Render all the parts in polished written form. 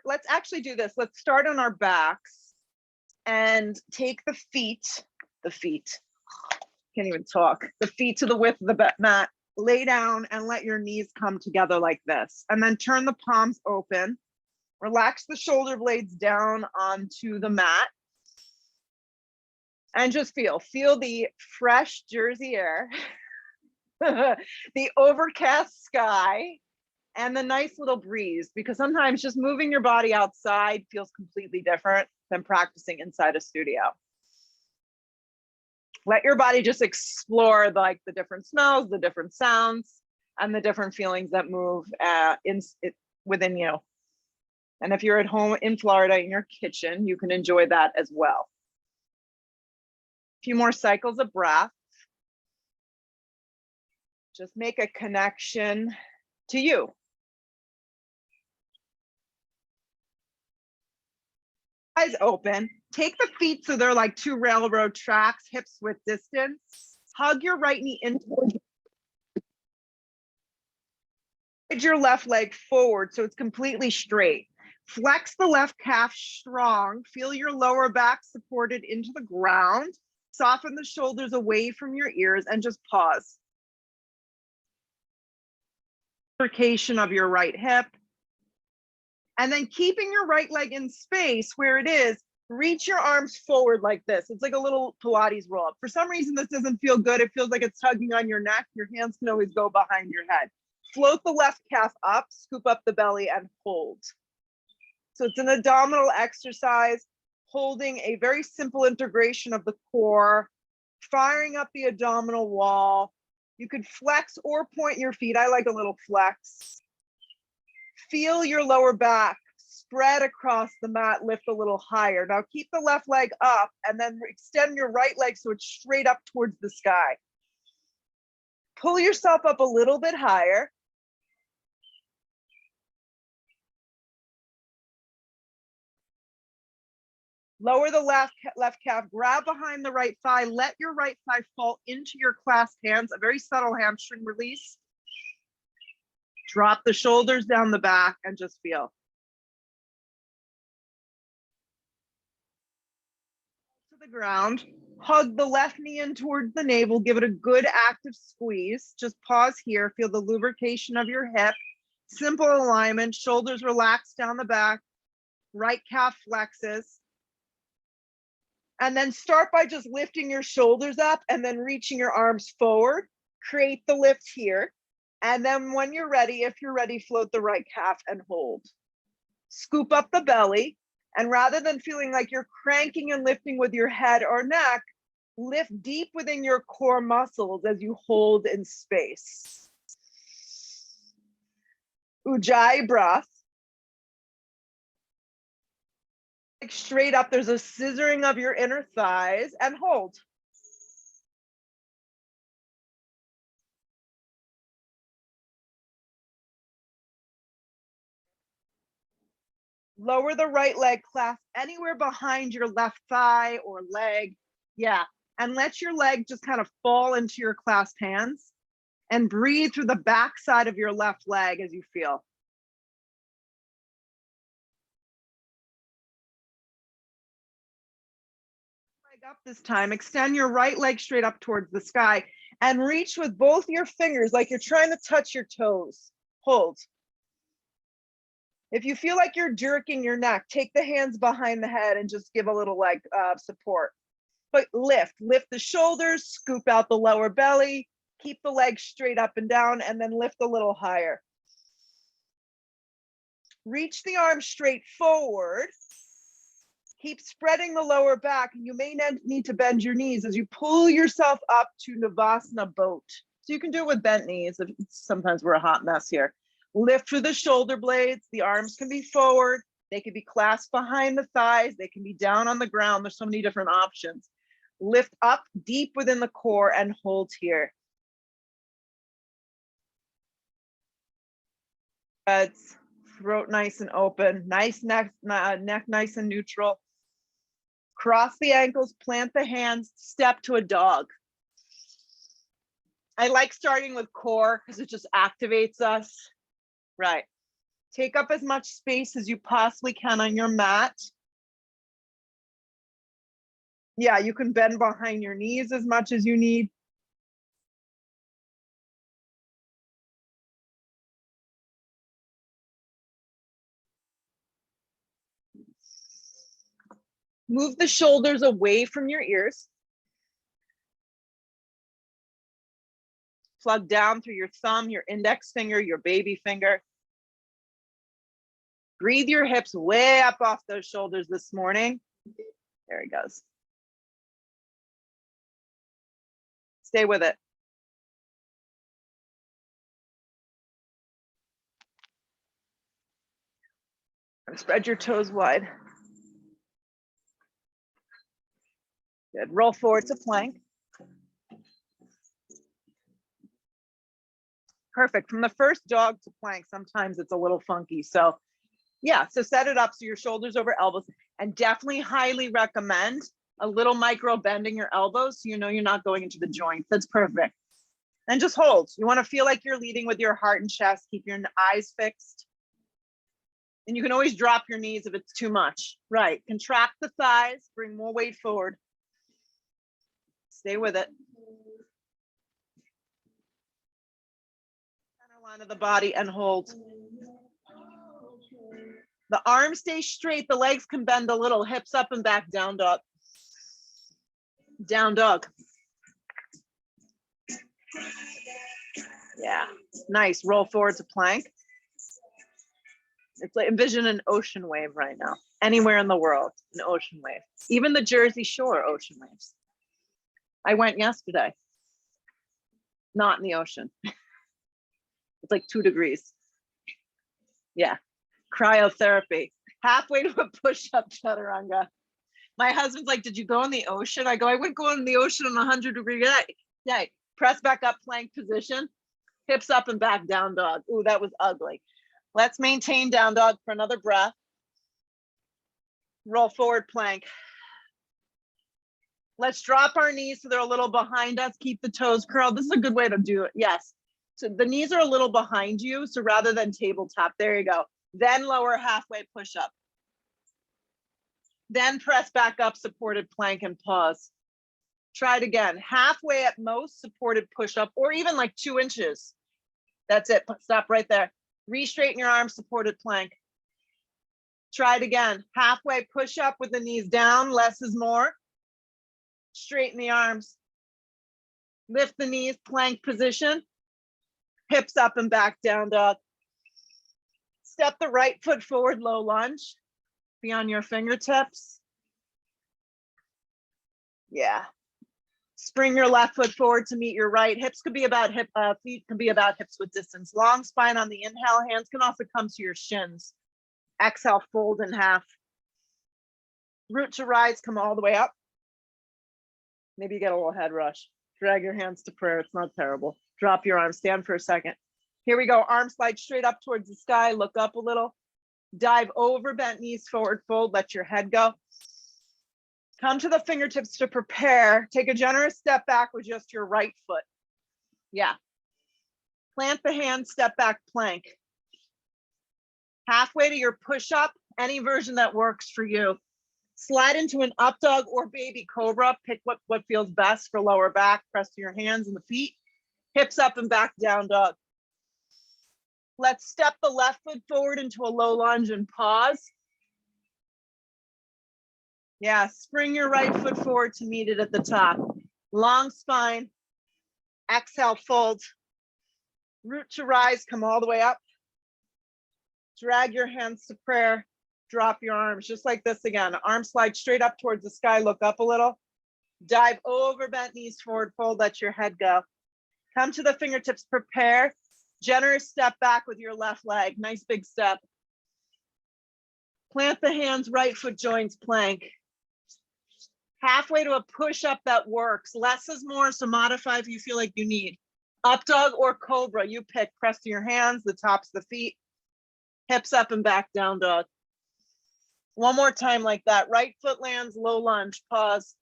let's actually do this. Let's start on our backs and take the feet, can't even talk, the feet to the width of the mat, lay down and let your knees come together like this. And then turn the palms open, relax the shoulder blades down onto the mat. And just feel the fresh Jersey air, the overcast sky, and the nice little breeze, because sometimes just moving your body outside feels completely different than practicing inside a studio. Let your body just explore like the different smells, the different sounds, and the different feelings that move within you. And if you're at home in Florida in your kitchen, you can enjoy that as well. A few more cycles of breath. Just make a connection to you. Eyes open. Take the feet so they're like two railroad tracks, hips width distance. Hug your right knee in towards your left leg forward so it's completely straight. Flex the left calf strong. Feel your lower back supported into the ground. Soften the shoulders away from your ears and just pause. Rotation of your right hip. And then keeping your right leg in space where it is, reach your arms forward like this. It's like a little Pilates roll up. For some reason, this doesn't feel good. It feels like it's tugging on your neck. Your hands can always go behind your head. Float the left calf up, scoop up the belly and hold. So it's an abdominal exercise, holding a very simple integration of the core, firing up the abdominal wall. You could flex or point your feet. I like a little flex. Feel your lower back spread across the mat, lift a little higher. Now keep the left leg up and then extend your right leg so it's straight up towards the sky. Pull yourself up a little bit higher. Lower the left calf, grab behind the right thigh, let your right thigh fall into your clasped hands, a very subtle hamstring release. Drop the shoulders down the back and just feel. To the ground, hug the left knee in towards the navel, give it a good active squeeze. Just pause here, feel the lubrication of your hip. Simple alignment, shoulders relaxed down the back, right calf flexes. And then start by just lifting your shoulders up and then reaching your arms forward. Create the lift here. And then when you're ready, if you're ready, float the right calf and hold. Scoop up the belly. And rather than feeling like you're cranking and lifting with your head or neck, lift deep within your core muscles as you hold in space. Ujjayi breath. Straight up, there's a scissoring of your inner thighs and hold. Lower the right leg, clasp anywhere behind your left thigh or leg. Yeah, and let your leg just kind of fall into your clasped hands and breathe through the back side of your left leg as you feel. Up this time, extend your right leg straight up towards the sky and reach with both your fingers like you're trying to touch your toes. Hold. If you feel like you're jerking your neck, take the hands behind the head and just give a little leg support. But lift the shoulders, scoop out the lower belly, keep the legs straight up and down, and then lift a little higher. Reach the arms straight forward. Keep spreading the lower back, and you may need to bend your knees as you pull yourself up to Navasana Boat. So you can do it with bent knees. Sometimes we're a hot mess here. Lift through the shoulder blades. The arms can be forward. They can be clasped behind the thighs. They can be down on the ground. There's so many different options. Lift up deep within the core and hold here. Heads, throat nice and open. Nice neck nice and neutral. Cross the ankles, plant the hands, step to a dog. I like starting with core because it just activates us. Right. Take up as much space as you possibly can on your mat. Yeah, you can bend behind your knees as much as you need. Move the shoulders away from your ears. Plug down through your thumb, your index finger, your baby finger. Breathe your hips way up off those shoulders this morning. There he goes. Stay with it. Spread your toes wide. Good. Roll forward to plank. Perfect. From the first dog to plank, sometimes it's a little funky. So yeah, so set it up so your shoulders over elbows, and definitely highly recommend a little micro bend in your elbows so you know you're not going into the joints. That's perfect. And just hold. You want to feel like you're leading with your heart and chest. Keep your eyes fixed. And you can always drop your knees if it's too much. Right. Contract the thighs, bring more weight forward. Stay with it. Center line of the body and hold. The arms stay straight. The legs can bend a little. Hips up and back. Down dog. Down dog. Yeah. Nice. Roll forward to plank. It's like envision an ocean wave right now. Anywhere in the world, an ocean wave. Even the Jersey Shore ocean waves. I went yesterday. Not in the ocean. It's like 2 degrees. Yeah. Cryotherapy. Halfway to a push-up chaturanga. My husband's like, did you go in the ocean? I go, I wouldn't go in the ocean on a 100-degree day. Yeah. Press back up, plank position. Hips up and back, down dog. Ooh, that was ugly. Let's maintain down dog for another breath. Roll forward plank. Let's drop our knees so they're a little behind us. Keep the toes curled. This is a good way to do it. Yes. So the knees are a little behind you. So rather than tabletop, there you go. Then lower halfway push up. Then press back up, supported plank, and pause. Try it again. Halfway at most, supported push up, or even like 2 inches. That's it. Stop right there. Re-straighten your arms, supported plank. Try it again. Halfway push up with the knees down. Less is more. Straighten the arms. Lift the knees, plank position. Hips up and back, down dog. Step the right foot forward, low lunge. Be on your fingertips. Yeah. Spring your left foot forward to meet your right. Hips could be about feet can be about hips width distance. Long spine on the inhale. Hands can also come to your shins. Exhale, fold in half. Root to rise, come all the way up. Maybe you get a little head rush. Drag your hands to prayer. It's not terrible. Drop your arms. Stand for a second. Here we go. Arms slide straight up towards the sky. Look up a little. Dive over, bent knees forward, fold. Let your head go. Come to the fingertips to prepare. Take a generous step back with just your right foot. Yeah. Plant the hand, step back, plank. Halfway to your push-up, any version that works for you. Slide into an up dog or baby cobra. Pick what feels best for lower back. Press your hands and the feet. Hips up and back, down dog. Let's step the left foot forward into a low lunge and pause. Yeah, spring your right foot forward to meet it at the top. Long spine. Exhale, fold. Root to rise, come all the way up. Drag your hands to prayer. Drop your arms, just like this again. Arm slide straight up towards the sky, look up a little. Dive over, bent knees forward, fold, let your head go. Come to the fingertips, prepare. Generous step back with your left leg. Nice big step. Plant the hands, right foot joins plank. Halfway to a push-up that works. Less is more, so modify if you feel like you need. Up dog or cobra, you pick. Press to your hands, the tops of the feet. Hips up and back, down dog. One more time like that. Right foot lands, low lunge, pause.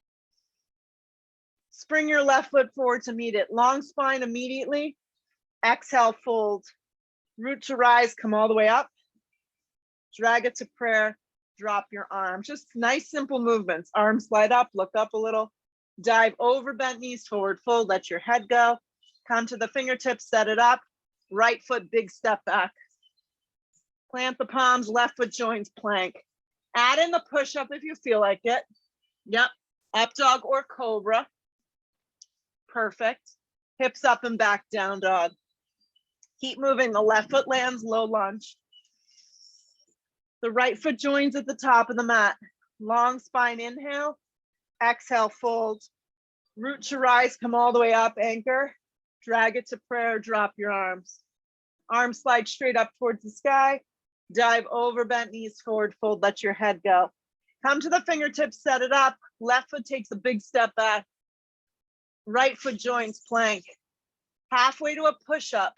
Spring your left foot forward to meet it. Long spine immediately. Exhale, fold. Root to rise, come all the way up. Drag it to prayer. Drop your arms. Just nice, simple movements. Arms slide up, look up a little. Dive over, bent knees, forward fold. Let your head go. Come to the fingertips, set it up. Right foot, big step back. Plant the palms, left foot joins plank. Add in the push-up if you feel like it. Yep, up dog or cobra. Perfect. Hips up and back, down dog. Keep moving. The left foot lands, low lunge. The right foot joins at the top of the mat. Long spine, inhale. Exhale, fold. Root to rise, come all the way up, anchor. Drag it to prayer, drop your arms. Arms slide straight up towards the sky. Dive over, bent knees, forward fold, let your head go. Come to the fingertips, set it up. Left foot takes a big step back. Right foot joins plank. Halfway to a push-up.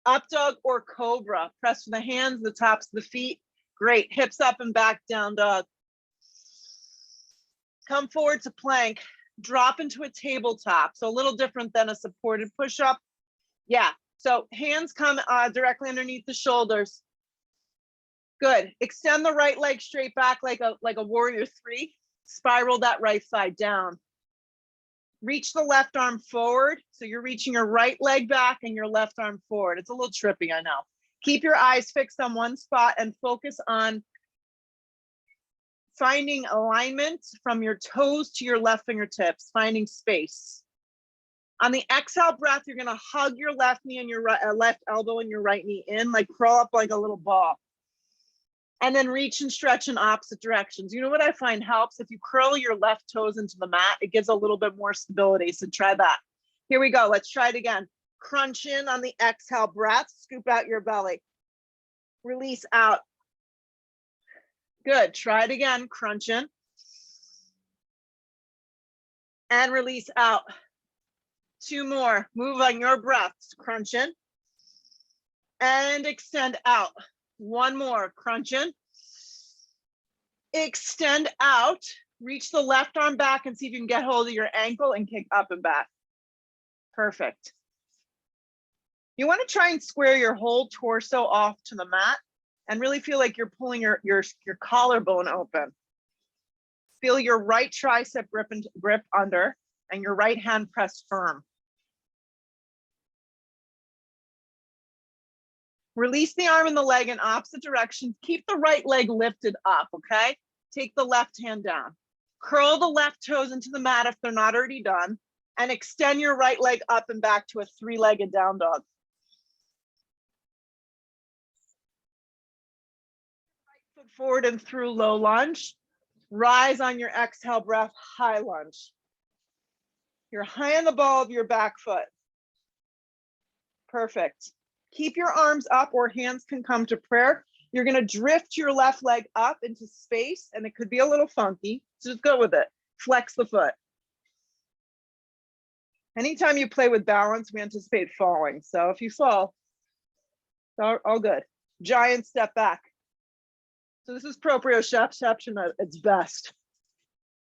Up dog or cobra. Press with the hands, the tops of the feet. Great, hips up and back, down dog. Come forward to plank. Drop into a tabletop. So a little different than a supported push-up. Yeah, so hands come directly underneath the shoulders. Good. Extend the right leg straight back like a warrior three. Spiral that right thigh down. Reach the left arm forward. So you're reaching your right leg back and your left arm forward. It's a little trippy, I know. Keep your eyes fixed on one spot and focus on finding alignment from your toes to your left fingertips, finding space. On the exhale breath, you're gonna hug your left knee and your left elbow and your right knee in, like crawl up like a little ball. And then reach and stretch in opposite directions. You know what I find helps? If you curl your left toes into the mat, it gives a little bit more stability. So try that. Here we go. Let's try it again. Crunch in on the exhale breath. Scoop out your belly. Release out. Good. Try it again. Crunch in. And release out. Two more. Move on your breaths. Crunch in. And extend out. One more. Crunch in. Extend out. Reach the left arm back and see if you can get hold of your ankle and kick up and back. Perfect. You want to try and square your whole torso off to the mat and really feel like you're pulling your collarbone open. Feel your right tricep grip under and your right hand press firm. Release the arm and the leg in opposite directions. Keep the right leg lifted up, okay? Take the left hand down. Curl the left toes into the mat if they're not already done, and extend your right leg up and back to a three-legged down dog. Right foot forward and through low lunge. Rise on your exhale breath, high lunge. You're high on the ball of your back foot. Perfect. Keep your arms up or hands can come to prayer. You're gonna drift your left leg up into space and it could be a little funky, so just go with it. Flex the foot. Anytime you play with balance, we anticipate falling. So if you fall, it's all good. Giant step back. So this is proprioception at its best.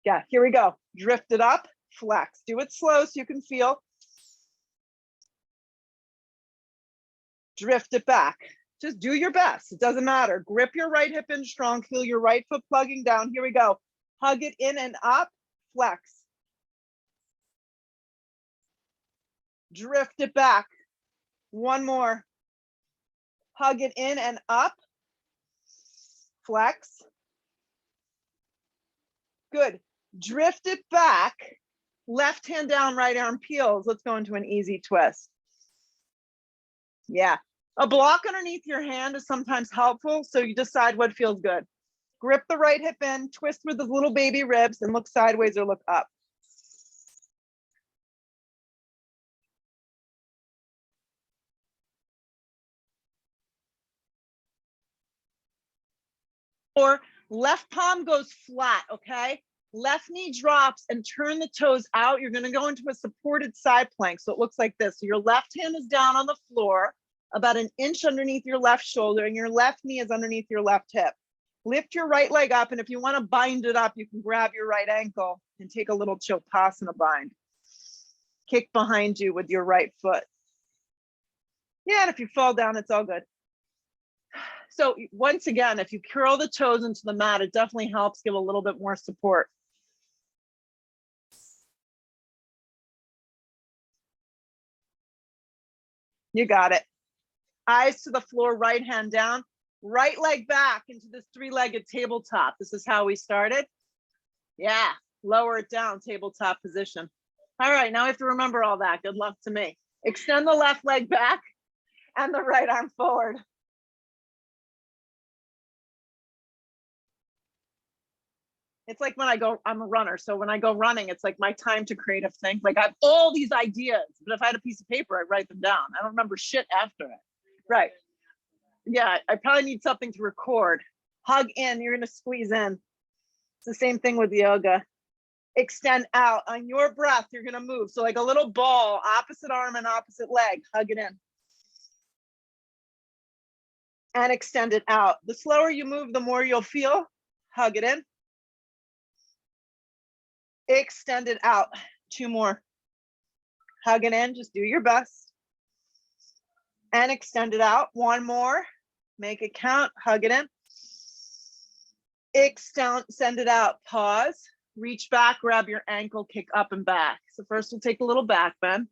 Yeah, here we go. Drift it up, flex. Do it slow so you can feel. Drift it back. Just do your best. It doesn't matter. Grip your right hip in strong. Feel your right foot plugging down. Here we go. Hug it in and up. Flex. Drift it back. One more. Hug it in and up. Flex. Good. Drift it back. Left hand down, right arm peels. Let's go into an easy twist. Yeah. A block underneath your hand is sometimes helpful, so you decide what feels good. Grip the right hip in, twist with the little baby ribs, and look sideways or look up. Or left palm goes flat, okay? Left knee drops and turn the toes out. You're gonna go into a supported side plank, so it looks like this. So your left hand is down on the floor, about an inch underneath your left shoulder, and your left knee is underneath your left hip. Lift your right leg up, and if you want to bind it up, you can grab your right ankle and take a little Shavasana bind. Kick behind you with your right foot. Yeah, and if you fall down, it's all good. So once again, if you curl the toes into the mat, it definitely helps give a little bit more support. You got it. Eyes to the floor, right hand down, right leg back into this three-legged tabletop. This is how we started. Yeah, lower it down, tabletop position. All right, now we have to remember all that. Good luck to me. Extend the left leg back and the right arm forward. It's like when I go, I'm a runner. So when I go running, it's like my time to creative think. Like I have all these ideas, but if I had a piece of paper, I'd write them down. I don't remember shit after it. Right. Yeah, I probably need something to record. Hug in, you're gonna squeeze in. It's the same thing with yoga. Extend out. On your breath, you're gonna move. So like a little ball, opposite arm and opposite leg, hug it in. And extend it out. The slower you move, the more you'll feel. Hug it in. Extend it out. 2 more. Hug it in, just do your best. And extend it out. 1 more. Make it count. Hug it in. Extend, send it out. Pause. Reach back, grab your ankle, kick up and back. So first we'll take a little back bend.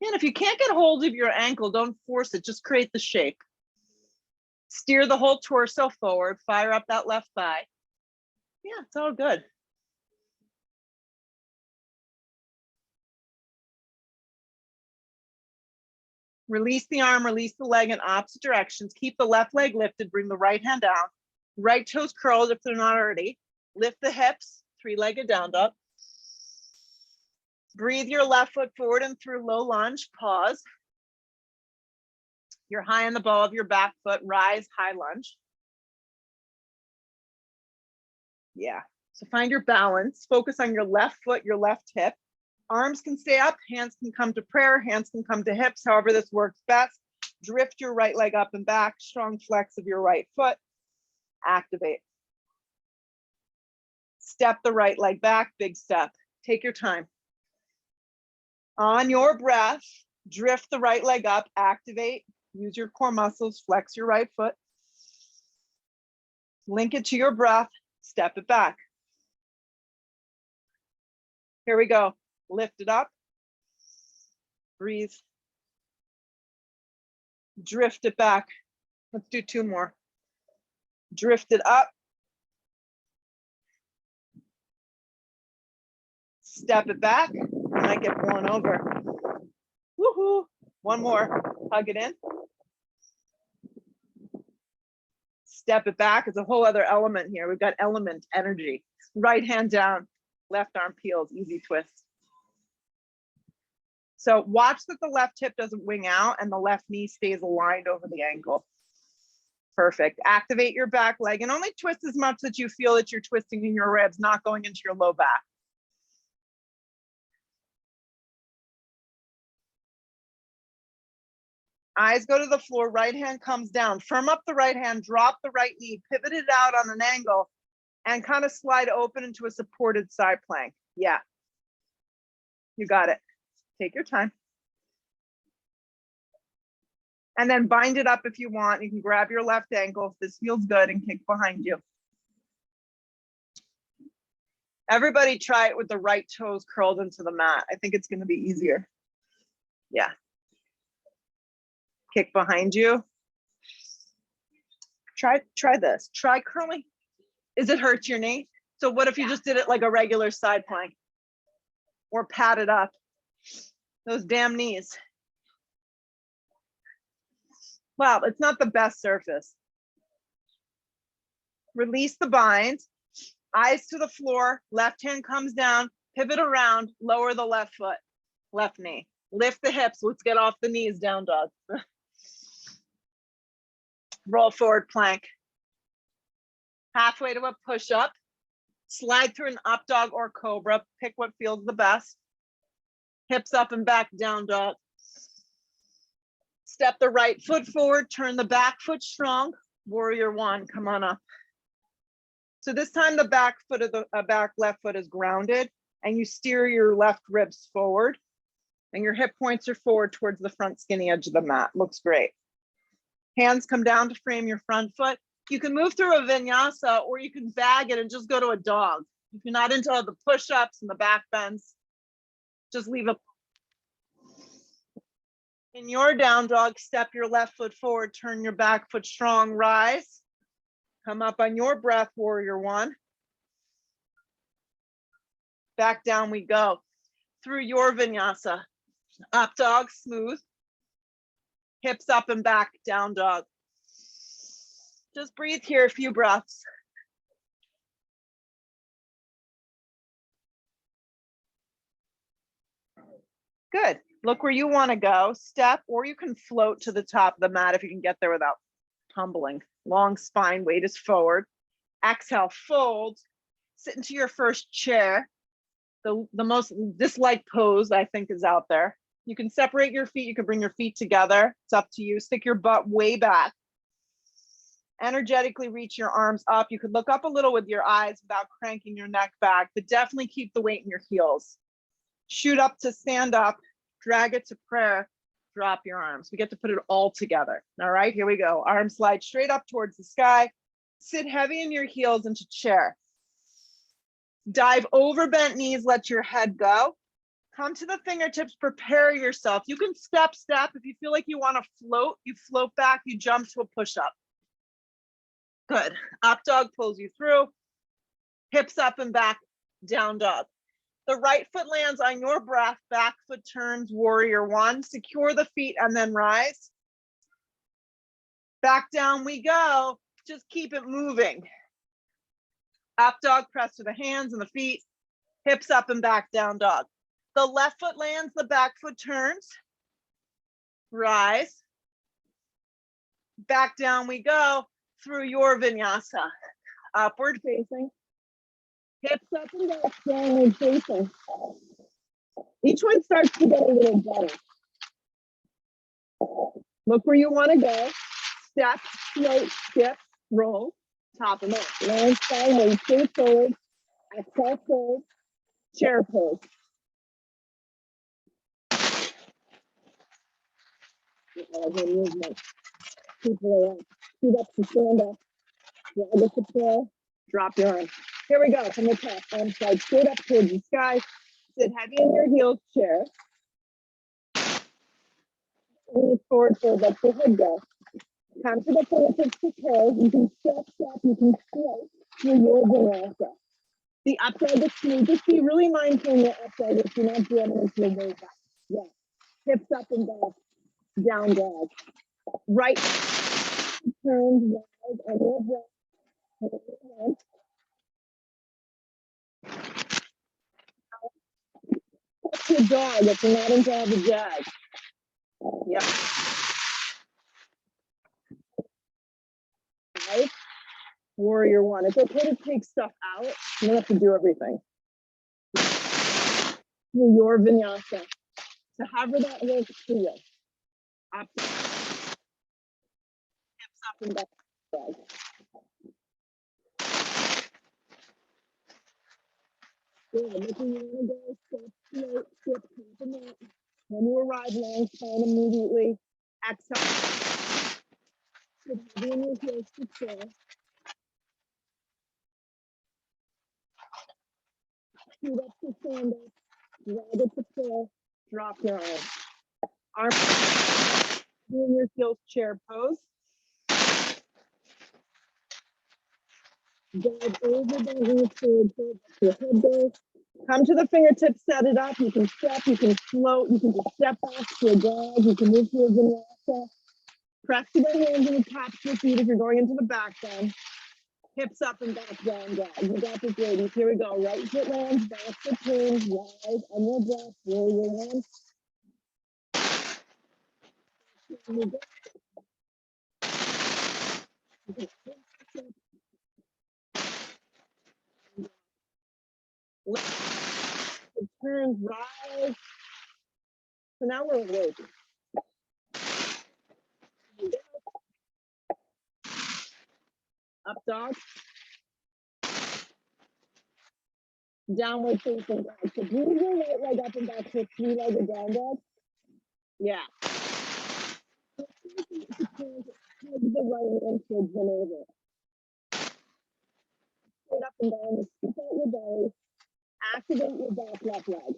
And if you can't get hold of your ankle, don't force it. Just create the shape. Steer the whole torso forward. Fire up that left thigh. Yeah, it's all good. Release the arm, release the leg in opposite directions. Keep the left leg lifted, bring the right hand down. Right toes curled if they're not already. Lift the hips, three-legged down dog. Breathe your left foot forward and through low lunge, pause. You're high on the ball of your back foot, rise, high lunge. Yeah, so find your balance. Focus on your left foot, your left hip. Arms can stay up, hands can come to prayer, hands can come to hips, however this works best. Drift your right leg up and back, strong flex of your right foot. Activate. Step the right leg back, big step. Take your time. On your breath, drift the right leg up, activate, use your core muscles, flex your right foot. Link it to your breath, step it back. Here we go. Lift it up, breathe, drift it back. Let's do 2 more. Drift it up, step it back, you might get blown over. Woohoo! 1 more, hug it in. Step it back, it's a whole other element here. We've got element energy. Right hand down, left arm peels, easy twist. So watch that the left hip doesn't wing out and the left knee stays aligned over the ankle. Perfect. Activate your back leg and only twist as much that you feel that you're twisting in your ribs, not going into your low back. Eyes go to the floor, right hand comes down. Firm up the right hand, drop the right knee, pivot it out on an angle, and kind of slide open into a supported side plank. Yeah. You got it. Take your time. And then bind it up if you want. You can grab your left ankle if this feels good and kick behind you. Everybody try it with the right toes curled into the mat. I think it's going to be easier. Yeah. Kick behind you. Try this. Try curling. Is it hurt your knee? So what if you just did it like a regular side plank? Or pat it up? Those damn knees. Wow, it's not the best surface. Release the bind. Eyes to the floor. Left hand comes down. Pivot around. Lower the left foot. Left knee. Lift the hips. Let's get off the knees. Down dog. Roll forward plank. Halfway to a push up. Slide through an up dog or cobra. Pick what feels the best. Hips up and back, down dog. Step the right foot forward, turn the back foot strong. Warrior 1, come on up. So this time the back foot of the back left foot is grounded, and you steer your left ribs forward, and your hip points are forward towards the front skinny edge of the mat. Looks great. Hands come down to frame your front foot. You can move through a vinyasa, or you can bag it and just go to a dog. If you're not into all the push-ups and the back bends, just leave a. In your down dog, step your left foot forward, turn your back foot strong, rise. Come up on your breath, warrior one. Back down we go. Through your vinyasa. Up dog, smooth. Hips up and back, down dog. Just breathe here a few breaths. Good. Look where you want to go. Step, or you can float to the top of the mat if you can get there without tumbling. Long spine, weight is forward. Exhale, fold. Sit into your first chair. The most disliked pose I think is out there. You can separate your feet. You can bring your feet together. It's up to you. Stick your butt way back. Energetically reach your arms up. You could look up a little with your eyes without cranking your neck back, but definitely keep the weight in your heels. Shoot up to stand up, drag it to prayer, drop your arms. We get to put it all together. All right, here we go. Arms slide straight up towards the sky. Sit heavy in your heels into chair. Dive over bent knees, let your head go. Come to the fingertips, prepare yourself. You can step. If you feel like you want to float, you float back, you jump to a push-up. Good. Up dog pulls you through. Hips up and back, down dog. The right foot lands on your breath, back foot turns, warrior one. Secure the feet and then rise. Back down we go. Just keep it moving. Up dog, press to the hands and the feet. Hips up and back, down dog. The left foot lands, the back foot turns. Rise. Back down we go through your vinyasa. Upward facing. Hips up and back, downward facing. Each one starts to get a little better. Look where you want to go. Step, float, skip, roll, top and up. Long spine, weight straight forward. Exhale, fold, chair pose. Movement. People are feet up to stand up. Drag it to prayer. Drop your arm. Here we go. From the top, arm slide straight up towards the sky. Sit heavy in your heels, chair. Lean forward, let your head go. Come to the fingertips to prayer. You can step, you can float through your vinyasa. The up dog is smooth. Just be really mindful in the up dog if you're not doing it into your way back. Yeah. Hips up and back, down dog. Right turns wide on your breath. Touch your dog if you're not into all the jag. Yep. Right? Warrior one. It's okay to take stuff out. You don't have to do everything. Through your vinyasa. So however that works for you. Up. Hips up and back. Good. Look where you want to go. Step, float, skip, top and up. When you arrive, long spine immediately. Exhale. Sit heavy in your heels to chair. Feet up to stand up. Drag it to prayer. Drop your arm. Arm in your heels, chair pose. Dive over the knees forward, your head goes. Come to the fingertips, set it up. You can step, you can float, you can just step back to a dog, you can move to a vinyasa. Press to the hands and the tops of your feet if you're going into the back bend. Hips up and back, down dog. You got this, ladies. Here we go. Right foot lands, back foot turns, rise on your breath, roll your hands. Turns, rise. So now we're awake. Up dog. Downward facing dog. So bring your right leg up and back to a three-legged down dog. Yeah. Hug the right hand towards the navel. Straight up and down, scoop out your belly. Activate your back left leg.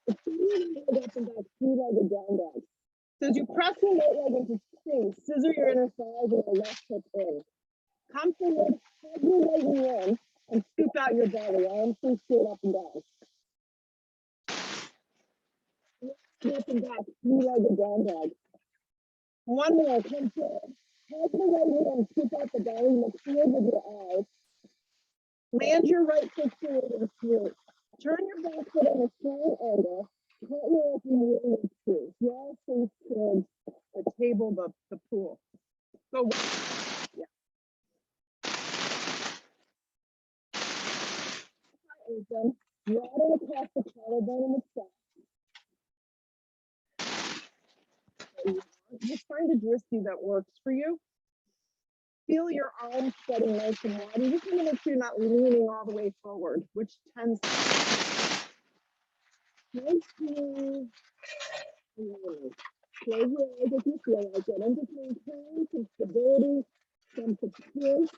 Leg up and back, three-legged down dog. So as you press your right leg into space, scissor your inner thighs and your left hip in. Come forward, hug your leg in, and scoop out your belly. Arms stay straight up and down. Up and back, three-legged down dog. One more, come forward. Hug the right hand, scoop out the belly, look forward with your eyes. Land your right foot forward and through. Turn your back foot on a strong angle. Cartwheel up and really through. Draw face towards the table, the pool. Go. Yeah. Open. Waddle across the collarbone and the chest. Just find a dristy that works for you. Feel your arms spreading nice and wide. You just want to make sure you're not leaning all the way forward, which tends to close your eyes if you feel like it. And just maintain some stability, some support,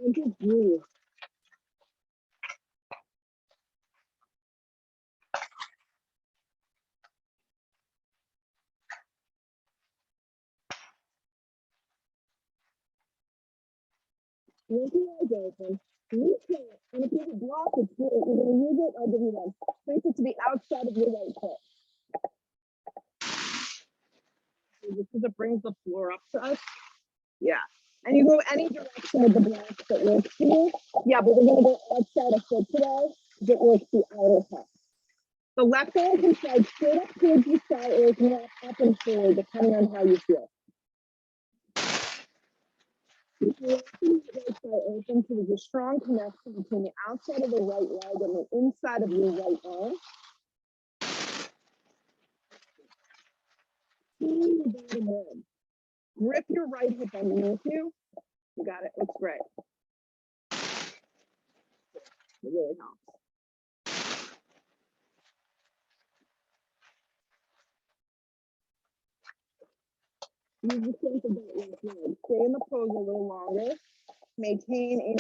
and just breathe. With your eyes open, reach out, and if you have a blockage here, you're going to use it, I'll give you one. Place it to the outside of your right foot. Just because it brings the floor up to us. Yeah. And you go any direction of the blocks that works for you. Yeah, but we're going to go outside of foot today that works the outer hip. The left arm can slide straight up towards the side or it can walk up and forward depending on how you feel. Keep your right side open so there's a strong connection between the outside of the right leg and the inside of your right arm. Feeling the bottom rib. Grip your right hip underneath you. You got it. Looks great. It really helps. Use the strength of that left leg. Stay in the pose a little longer. Maintain a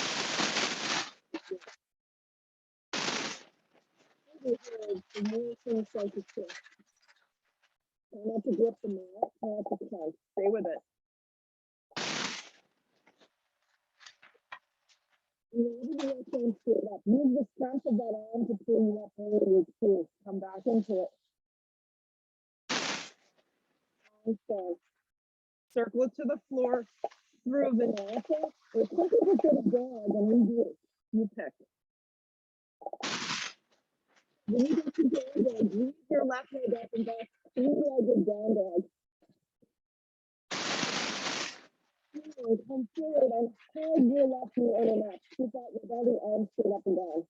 the more things start to shift. Try not to grip the mat, try not to punch. Stay with it. Use the strength of that arm to pull you up over your tooth. Come back into it. And circle it to the floor through Vinyasa or take it to the dog and redo it. You pick. When you get to down dog, use your left leg up and back. Three-legged down dog. Come forward and hug your left knee in and up. Keep out your belly, arms straight up and down.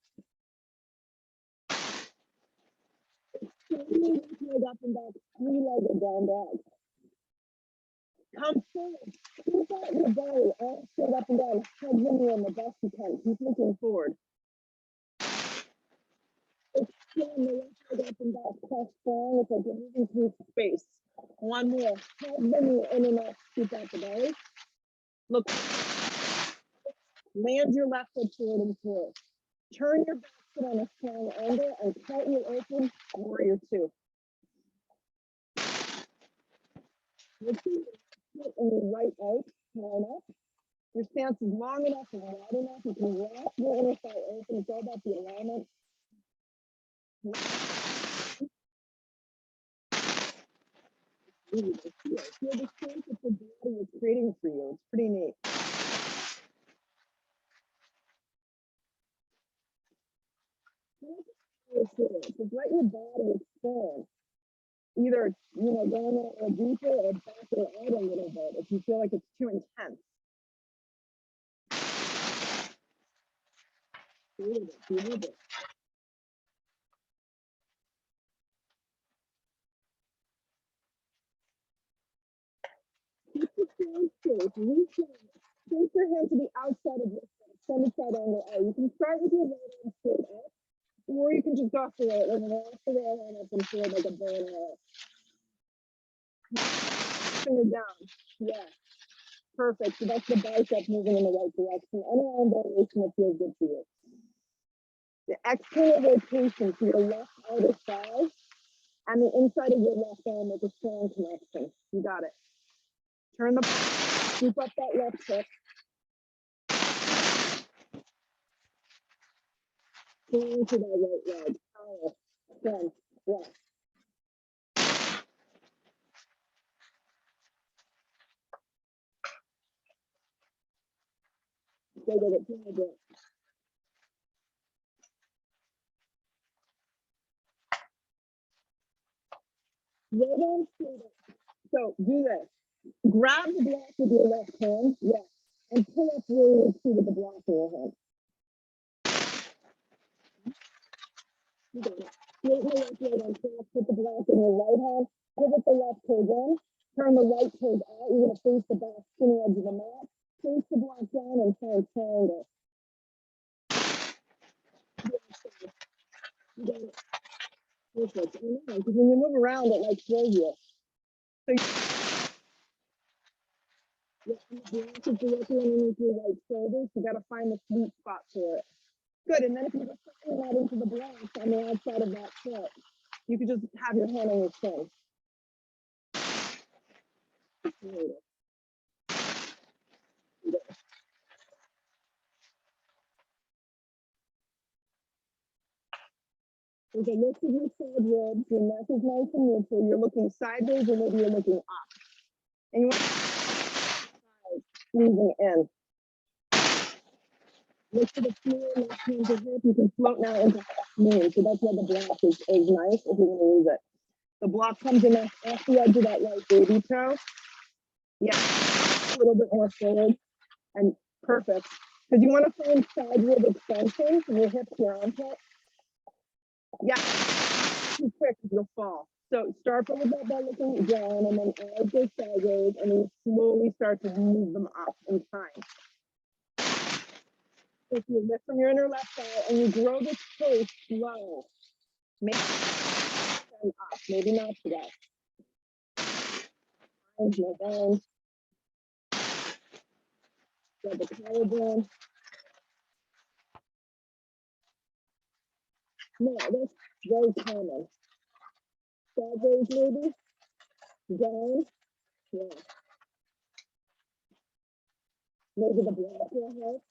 Left leg up and back, three-legged down dog. Come forward. Keep out your belly, arms straight up and down. Hug the knee in the best you can. Keep looking forward. Extend the left leg up and back. Press strong. It's like you're moving through space. One more. Hug the knee in and up. Keep out the belly. Look. Land your left foot forward and through. Turn your back foot on a strong angle and cartwheel open, warrior two. Look your foot and your right out, line up. Your stance is long enough and wide enough. You can wrap your inner thigh open. It's all about the alignment. Feel the strength that the body is creating for you. It's pretty neat. Just let your body expand. Either, going a little deeper or back it out a little bit if you feel like it's too intense. Feel it. Keep the strong shape. Reach out. Take your hand to the outside of your foot. extended side angle out. You can start with your right arm straight up, or you can just go for it, like walk the right arm up and forward like a bow and arrow. Finger down. Yeah. Perfect. So that's the bicep moving in the right direction. Any arm variation that feels good for you. The external rotation to your left outer thigh and the inside of your left arm with a strong connection. You got it. Turn the, scoop up that left hip. Turn to that right leg. Power, strength, breath. Go get it, turn it. Right arm straight up. So do this. Grab the block with your left hand, yeah, and pull up warrior two with the block in your hand. You got it. Straighten the left leg on top, put the block in your right hand, pivot the left toes in, turn the right toes out. You're gonna face the back skinny edge of the mat, face the block down and turn triangle. You got it. Perfect. I know, because when you move around, it like throws you. So the block is directly underneath your right shoulder. So you gotta find the sweet spot for it. Good, and then if you just slide that into the block on the outside of that foot, you could just have your hand on your chin. There's a lift of your side ribs, your neck is nice and neutral, you're looking sideways or maybe you're looking up. And you want to squeezing in. Look to the floor, left hand to hip, you can float now into half moon. So that's why the block is nice if you're gonna use it. The block comes in off the edge of that right baby toe. Yeah, a little bit more forward and perfect. Because you want to find side rib extension from your hips to your armpit. Yeah, too quick because you'll fall. So start with that ball looking down and then eyes go sideways and then you slowly start to move them up in time. If you lift from your inner left thigh and you grow this toe slow, maybe up, maybe not today. Arms, no arms. Grab the collarbone. No, that's very common. Sideways maybe, down, yeah. Maybe the block will help.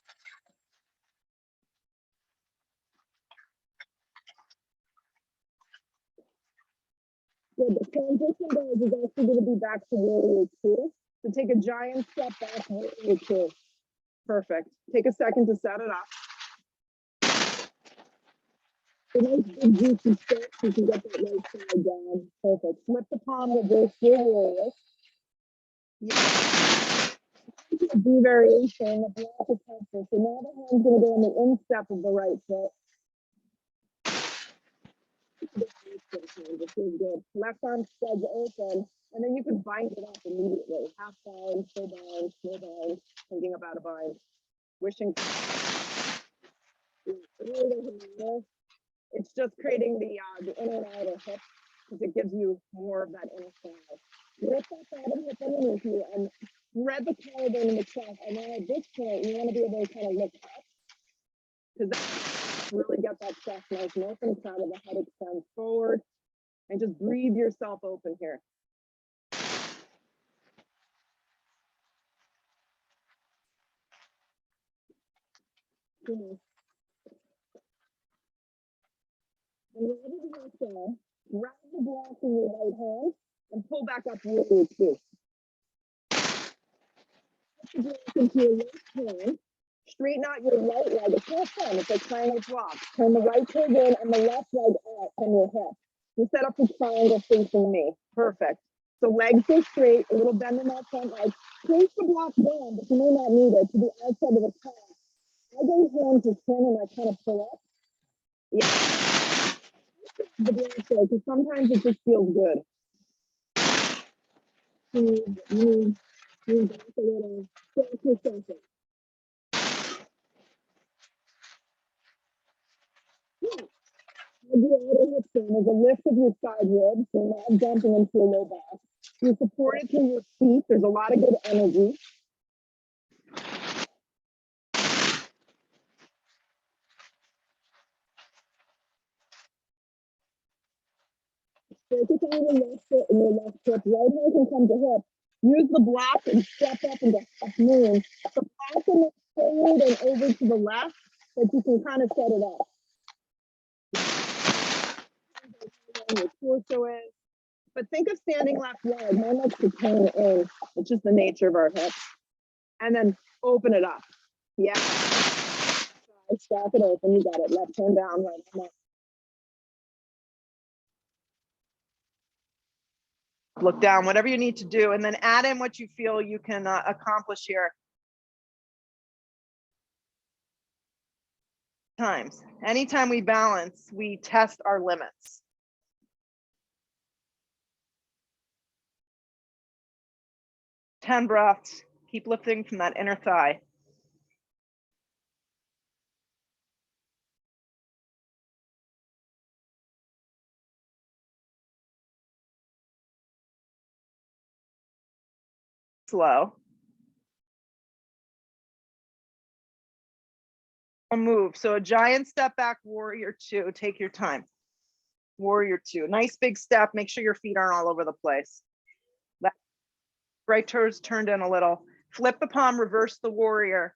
Good, the transition bars is actually going to be back to warrior two. So take a giant step back, warrior two. Perfect. Take a second to set it up. A nice big juicy step so you can get that right side down. Perfect. Flip the palm, reverse your warrior. Yeah. B variation, the block is helpful. So now the hand's going to go on the instep of the right foot. This is good. Left arm spreads open, and then you can bind it up immediately. Half bind, full bind, no bind, thinking about a bind. Wishing. It really doesn't matter. It's just creating the inner and outer hip because it gives you more of that inner thigh. Lift that bottom hip underneath you and thread the collarbone in the chest. And then at this point, you want to be able to kind of look up because that's really get that chest nice and open. Side of the head extends forward. And just breathe yourself open here. And wherever you want to go, grab the block in your right hand and pull back up warrior two. Put the block into your left hand. Straighten out your right leg. It's not fun. It's like triangle block. Turn the right toes in and the left leg out from your hip. You set up the triangle facing me. Perfect. So legs go straight, a little bend in that front leg. Place the block down, but you may not need it, to the outside of the calf. I go hand to chin and I kind of pull up. Yeah. The block there, because sometimes it just feels good. Move back a little. Stretch your second. your outer hips in. There's a lift of your side ribs. You're not jumping into a low back. You support it through your feet. There's a lot of good energy. Focus on your left foot and your left hip. Right hand can come to hip. Use the block and step up into half moon. The block can look forward and over to the left, but you can kind of set it up. Your torso is. But think of standing left leg. Mine likes to turn in. It's just the nature of our hips. And then open it up. Yeah. Stack it open. You got it. Left hand down, right hand up. Look down, whatever you need to do, and then add in what you feel you can accomplish here. Times. Anytime we balance, we test our limits. Ten breaths. Keep lifting from that inner thigh. Slow. A move. So a giant step back, warrior two. Take your time. Warrior two. Nice big step. Make sure your feet aren't all over the place. Left, right toes turned in a little. Flip the palm, reverse the warrior.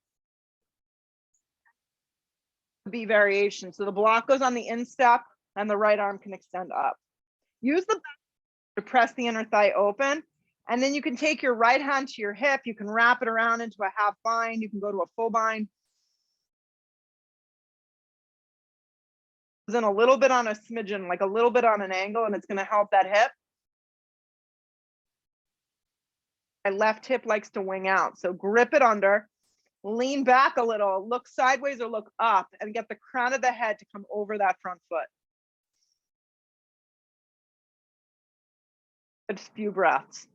B variation. So the block goes on the instep and the right arm can extend up. Use the back to press the inner thigh open. And then you can take your right hand to your hip. You can wrap it around into a half bind. You can go to a full bind. Then a little bit on a smidgen, like a little bit on an angle, and it's going to help that hip. My left hip likes to wing out. So grip it under, lean back a little, look sideways or look up, and get the crown of the head to come over that front foot. Just a few breaths.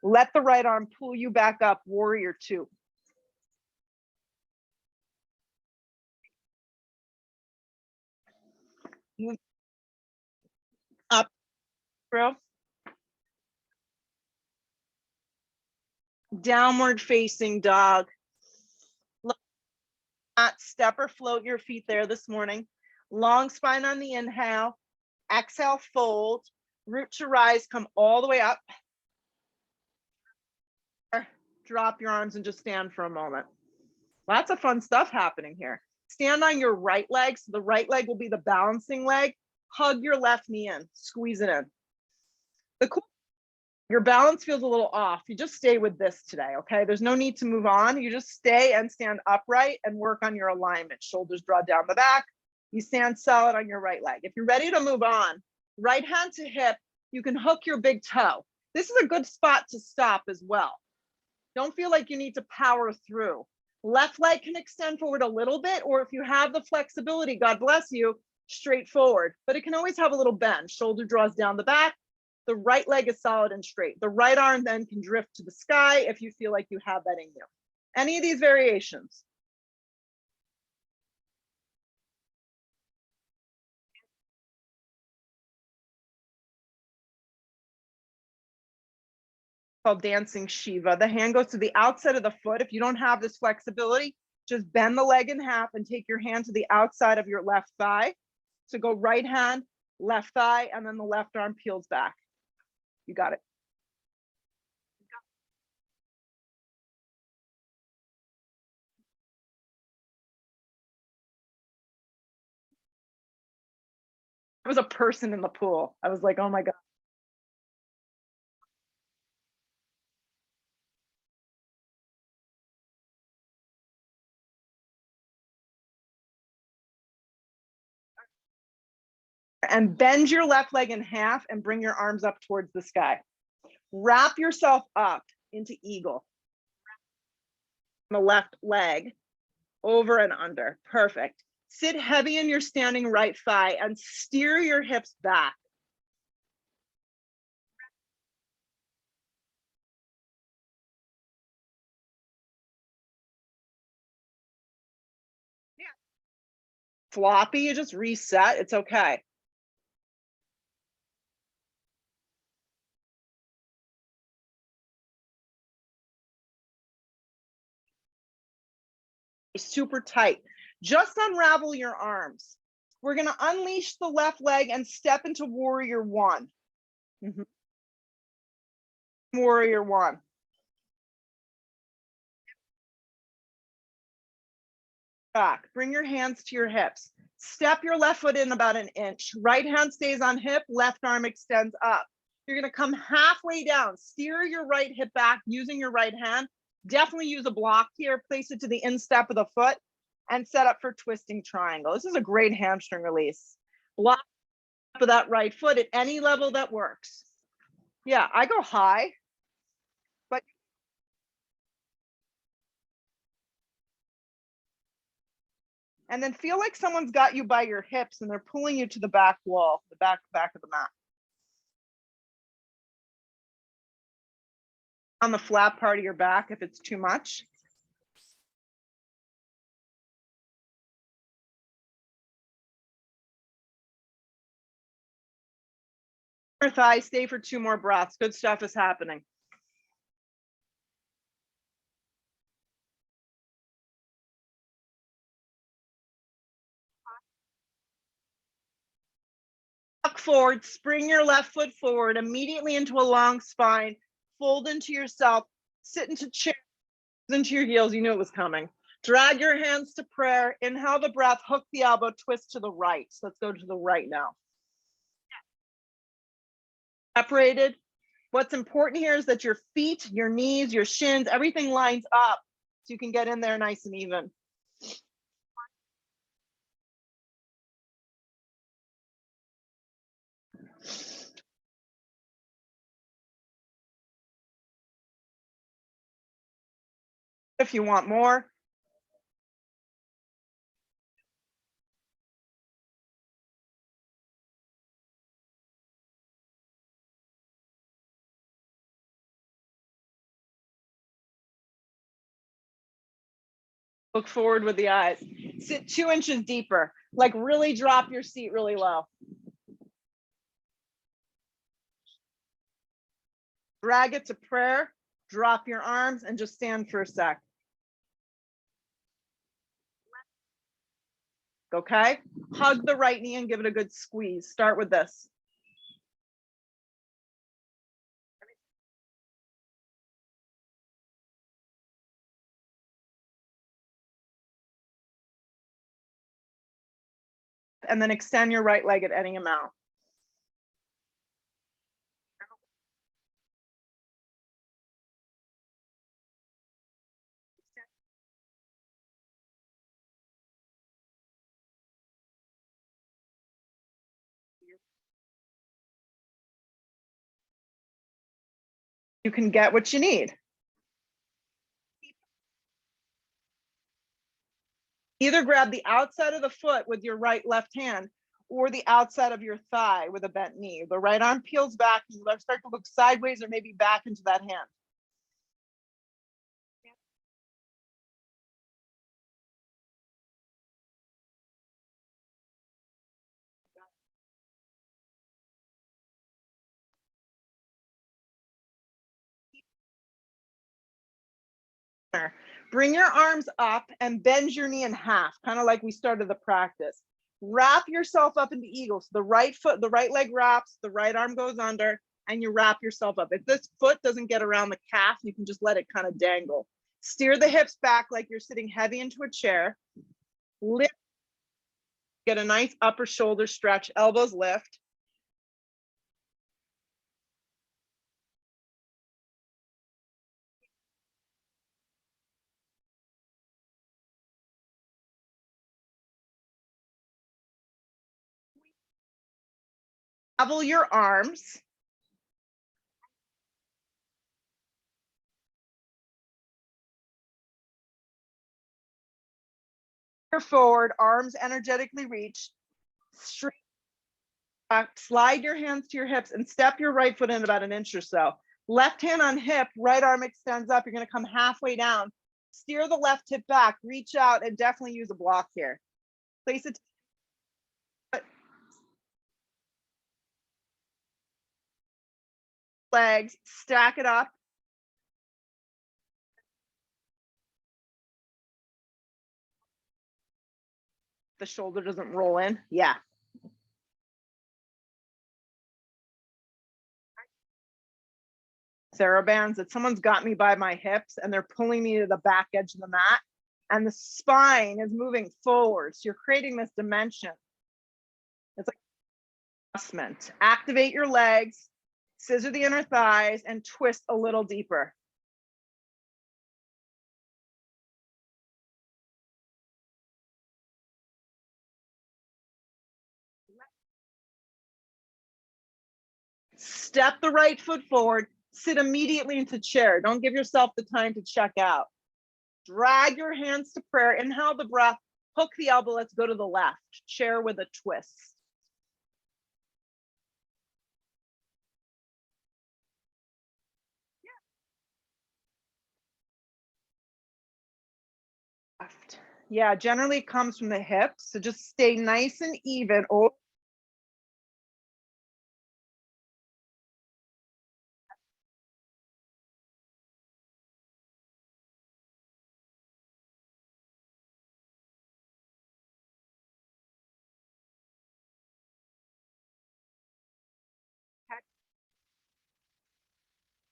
Let the right arm pull you back up, warrior two. Up, through. Downward facing dog. Step or float your feet there this morning. Long spine on the inhale. Exhale, fold. Root to rise, come all the way up. Drop your arms and just stand for a moment. Lots of fun stuff happening here. Stand on your right leg. So the right leg will be the balancing leg. Hug your left knee in, squeeze it in. Your balance feels a little off. You just stay with this today, okay? There's no need to move on. You just stay and stand upright and work on your alignment. Shoulders draw down the back. You stand solid on your right leg. If you're ready to move on, right hand to hip, you can hook your big toe. This is a good spot to stop as well. Don't feel like you need to power through. Left leg can extend forward a little bit, or if you have the flexibility, God bless you, straight forward. But it can always have a little bend. Shoulder draws down the back. The right leg is solid and straight. The right arm then can drift to the sky if you feel like you have that in you. Any of these variations. Called dancing Shiva. The hand goes to the outside of the foot. If you don't have this flexibility, just bend the leg in half and take your hand to the outside of your left thigh. So go right hand, left thigh, and then the left arm peels back. You got it. There was a person in the pool. I was like, oh my God. And bend your left leg in half and bring your arms up towards the sky. Wrap yourself up into eagle. The left leg. over and under. Perfect. Sit heavy in your standing right thigh and steer your hips back. Yeah. Floppy, you just reset. It's okay. Super tight. Just unravel your arms. We're going to unleash the left leg and step into warrior one. Warrior one. Back. Bring your hands to your hips. Step your left foot in about an inch. Right hand stays on hip, left arm extends up. You're going to come halfway down. Steer your right hip back using your right hand. Definitely use a block here. Place it to the instep of the foot and set up for twisting triangle. This is a great hamstring release. Block of that right foot at any level that works. Yeah, I go high, but and then feel like someone's got you by your hips and they're pulling you to the back wall, the back of the mat. On the flat part of your back if it's too much. Your thigh, stay for 2 more breaths. Good stuff is happening. Walk forward, spring your left foot forward, immediately into a long spine, fold into yourself, sit into chair, into your heels. You knew it was coming. Drag your hands to prayer. Inhale the breath, hook the elbow, twist to the right. So let's go to the right now. Separated. What's important here is that your feet, your knees, your shins, everything lines up so you can get in there nice and even. If you want more. Look forward with the eyes. Sit 2 inches deeper, like really drop your seat really low. Drag it to prayer, drop your arms and just stand for a sec. Okay, hug the right knee and give it a good squeeze. Start with this. And then extend your right leg at any amount. You can get what you need. Either grab the outside of the foot with your left hand or the outside of your thigh with a bent knee. The right arm peels back, you start to look sideways or maybe back into that hand. Bring your arms up and bend your knee in half, kind of like we started the practice. Wrap yourself up into eagle. So the right foot, the right leg wraps, the right arm goes under, and you wrap yourself up. If this foot doesn't get around the calf, you can just let it kind of dangle. Steer the hips back like you're sitting heavy into a chair. Lift, get a nice upper shoulder stretch, elbows lift. Travel your arms. Forward, arms energetically reach, straight back, slide your hands to your hips and step your right foot in about an inch or so. Left hand on hip, right arm extends up. You're going to come halfway down. Steer the left hip back, reach out, and definitely use a block here. Place it. Legs, stack it up. The shoulder doesn't roll in. Yeah. Therabands that someone's got me by my hips and they're pulling me to the back edge of the mat and the spine is moving forward. So you're creating this dimension. It's like adjustment. Activate your legs, scissor the inner thighs and twist a little deeper. Step the right foot forward, sit immediately into chair. Don't give yourself the time to check out. Drag your hands to prayer. Inhale the breath, hook the elbow. Let's go to the left. Chair with a twist. Left. Yeah, generally it comes from the hips. So just stay nice and even. Oh,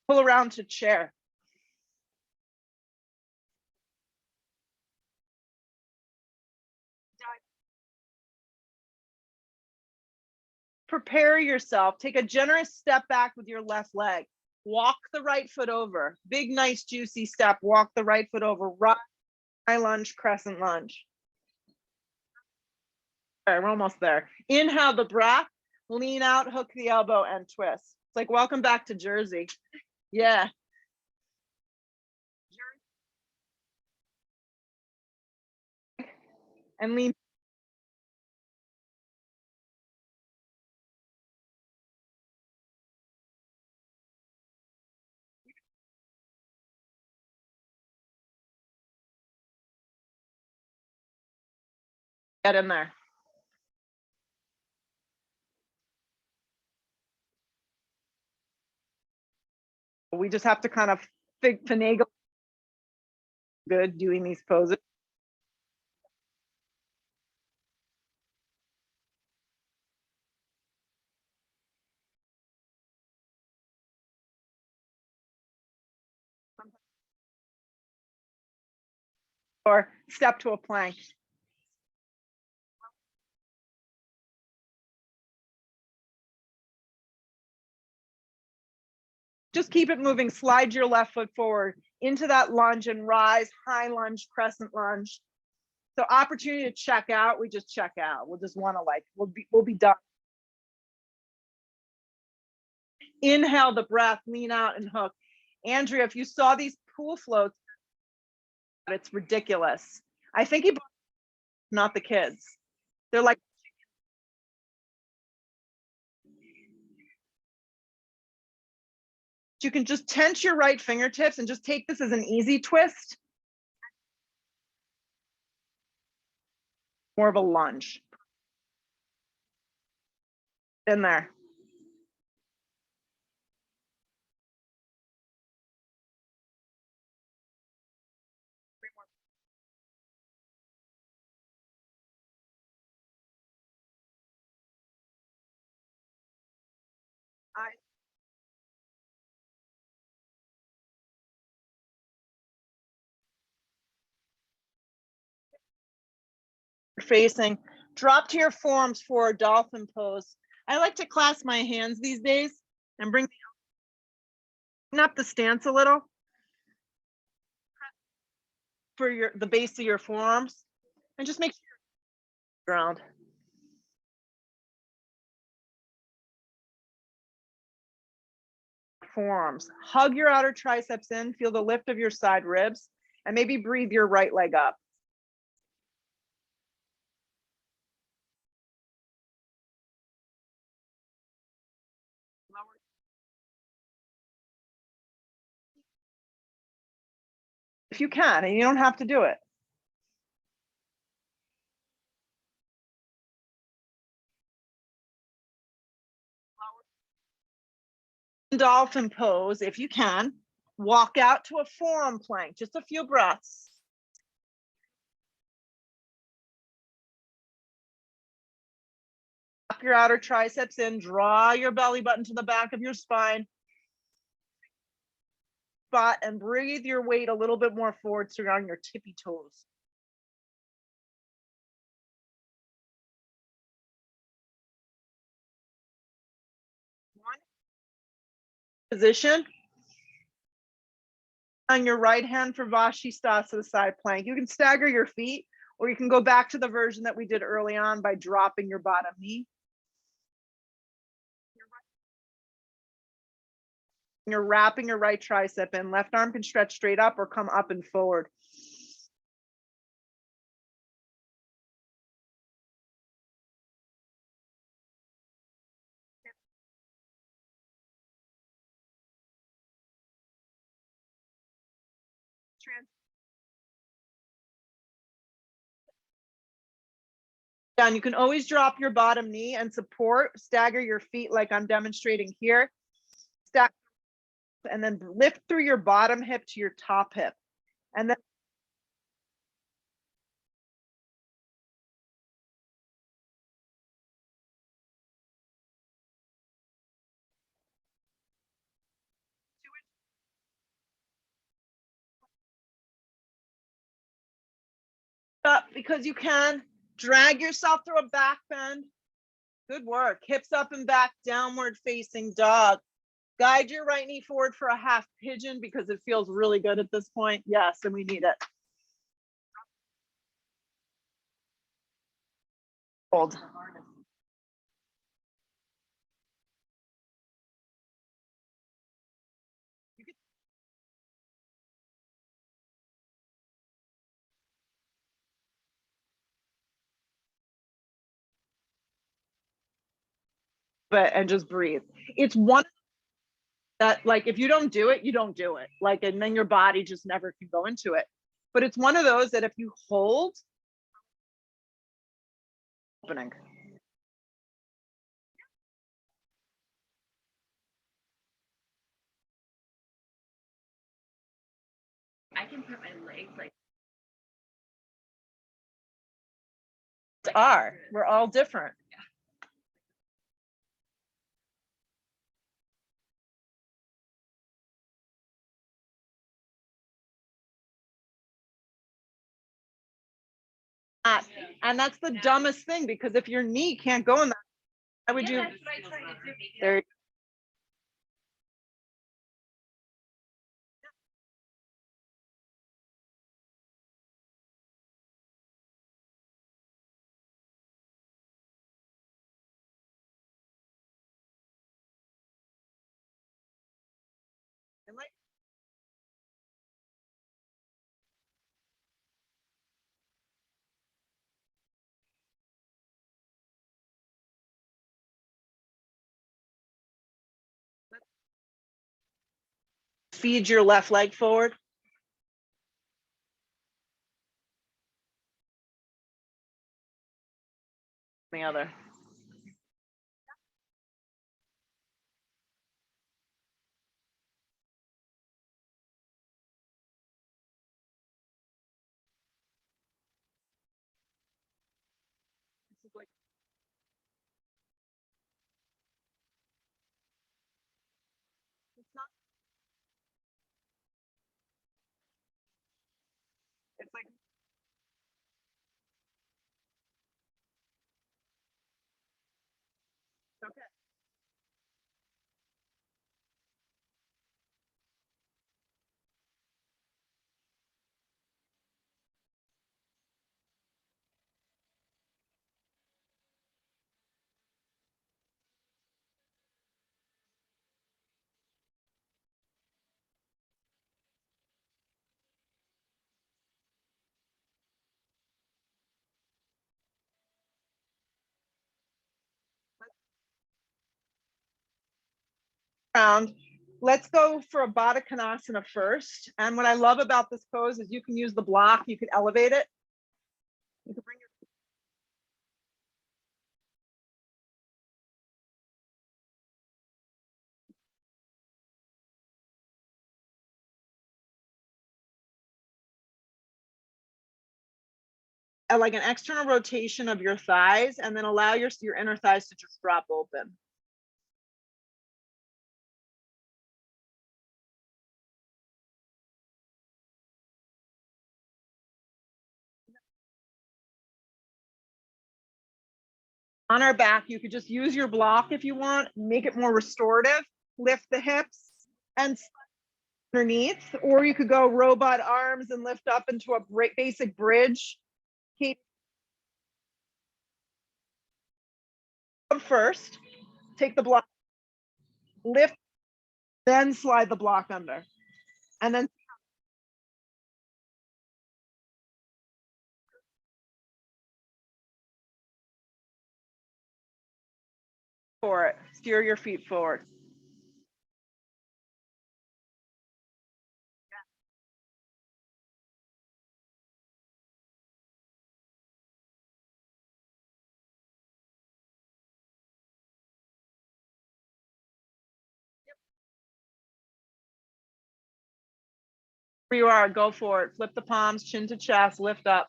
pull around to chair. Prepare yourself. Take a generous step back with your left leg. Walk the right foot over. Big, nice, juicy step. Walk the right foot over. Right lunge, crescent lunge. All right, we're almost there. Inhale the breath. Lean out, hook the elbow, and twist. It's like welcome back to Jersey. Yeah. And lean. Get in there. We just have to kind of finagle good doing these poses. Or step to a plank. Just keep it moving. Slide your left foot forward into that lunge and rise, high lunge, crescent lunge. So opportunity to check out, we just check out. We'll just want to like, we'll be done. Inhale the breath, lean out and hook. Andrea, if you saw these pool floats, it's ridiculous. I think he bought, not the kids. They're like, you can just tense your right fingertips and just take this as an easy twist. More of a lunge. In there. Facing, drop to your forearms for a dolphin pose. I like to clasp my hands these days and bring up the stance a little for the base of your forearms and just make sure you're ground. Forearms, hug your outer triceps in, feel the lift of your side ribs, and maybe breathe your right leg up. if you can, and you don't have to do it. Dolphin pose, if you can. Walk out to a forearm plank, just a few breaths. Wrap your outer triceps in, draw your belly button to the back of your spine. Spot and breathe your weight a little bit more forward so you're on your tippy toes. Position. On your right hand for Vashisthasana side plank. You can stagger your feet, or you can go back to the version that we did early on by dropping your bottom knee. You're wrapping your right tricep in. Left arm can stretch straight up or come up and forward. And you can always drop your bottom knee and support, stagger your feet like I'm demonstrating here. Stack, and then lift through your bottom hip to your top hip. And then up because you can. Drag yourself through a back bend. Good work. Hips up and back, downward facing dog. Guide your right knee forward for a half pigeon because it feels really good at this point. Yes, and we need it. Hold. But and just breathe. It's one that, like, if you don't do it, you don't do it. Like, and then your body just never can go into it. But it's one of those that if you hold, opening. I can put my legs like Are. We're all different. And that's the dumbest thing, because if your knee can't go in that, why would you? That's what I try to do. There. Feed your left leg forward. The other. It's like okay. Round. Let's go for a Badakanasana first. And what I love about this pose is you can use the block, you can elevate it. You can bring your like an external rotation of your thighs, and then allow your inner thighs to just drop open. On our back, you could just use your block if you want, make it more restorative, lift the hips and underneath, or you could go robot arms and lift up into a basic bridge. Keep first, take the block, lift, then slide the block under, and then for it, steer your feet forward. Where you are, go for it. Flip the palms, chin to chest, lift up.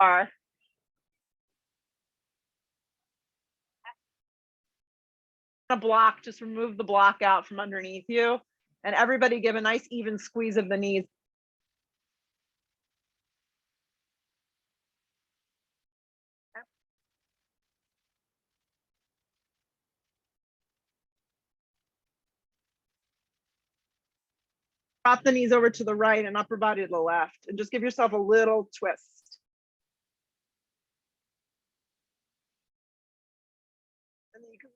Are a block, just remove the block out from underneath you, and everybody give a nice even squeeze of the knees. Drop the knees over to the right and upper body to the left, and just give yourself a little twist. And then you can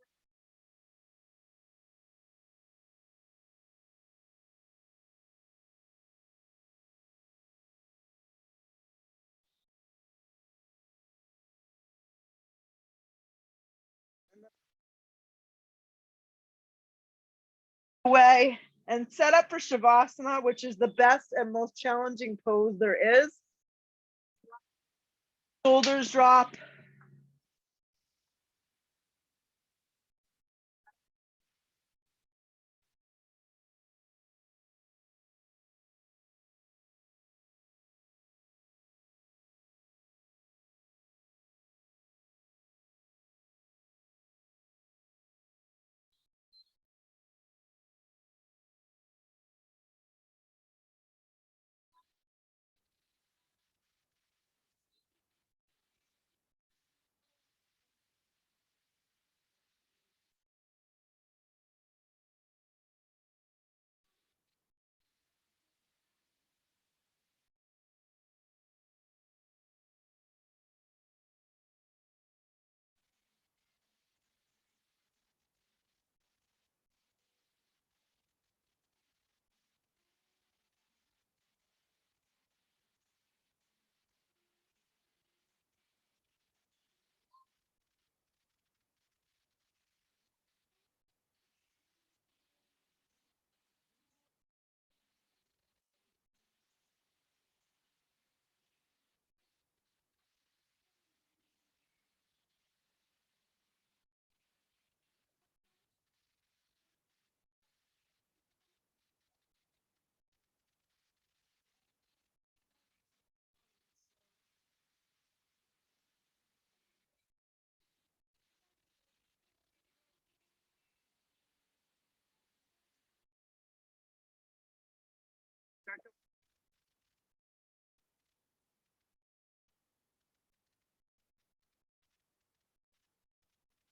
away and set up for Shavasana, which is the best and most challenging pose there is. Shoulders drop.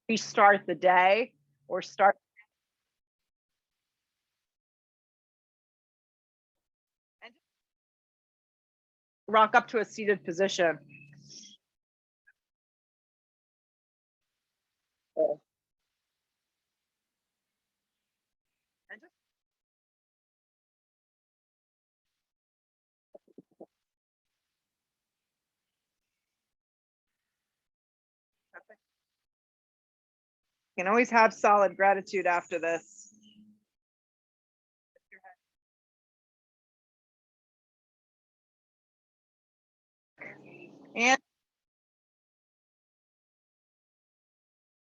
Restart the day or start and rock up to a seated position. And just You can always have solid gratitude after this. And